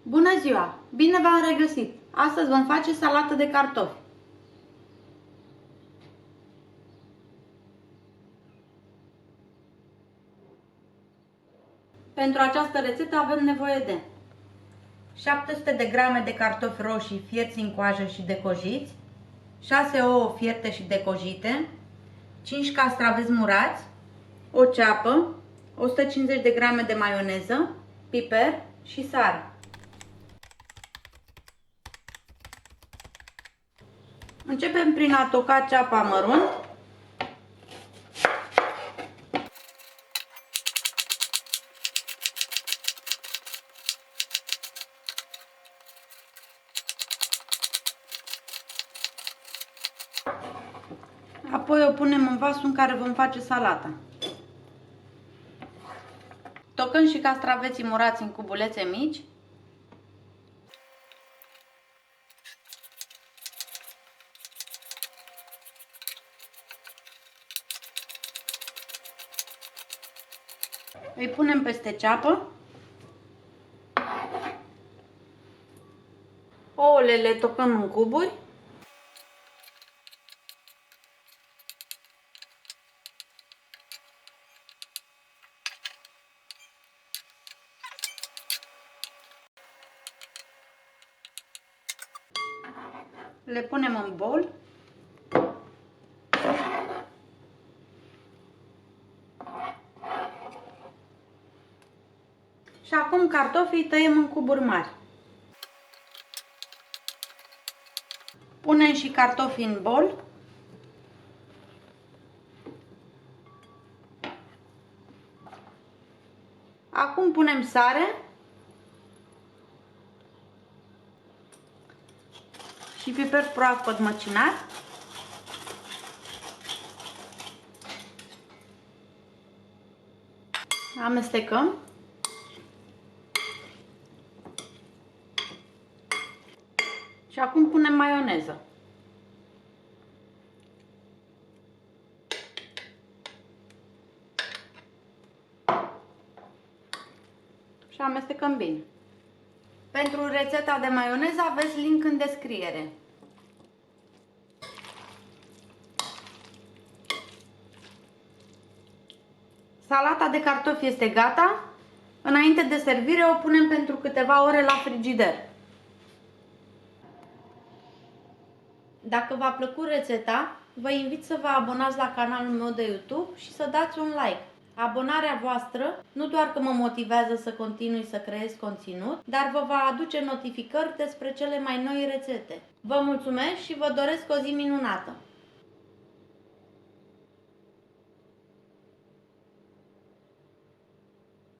Bună ziua! Bine v-am regăsit! Astăzi vom face salată de cartofi. Pentru această rețetă avem nevoie de 700 de grame de cartofi roșii fierți în coajă și decojiți, 6 ouă fierte și decojite, 5 castraveți murați, o ceapă, 150 de grame de maioneză, piper și sare. Începem prin a toca ceapa mărunt. Apoi o punem în vasul în care vom face salata. Tocăm și castraveții murați în cubulețe mici. Îi punem peste ceapă. Ouăle le tocăm în cuburi. Le punem în bol. Și acum cartofii tăiem în cuburi mari. Punem și cartofii în bol. Acum punem sare și piper proaspăt măcinat. Amestecăm. Și acum punem maioneză. Și amestecăm bine. Pentru rețeta de maioneză aveți link în descriere. Salata de cartofi este gata. Înainte de servire o punem pentru câteva ore la frigider. Dacă v-a plăcut rețeta, vă invit să vă abonați la canalul meu de YouTube și să dați un like. Abonarea voastră nu doar că mă motivează să continui să creez conținut, dar vă va aduce notificări despre cele mai noi rețete. Vă mulțumesc și vă doresc o zi minunată!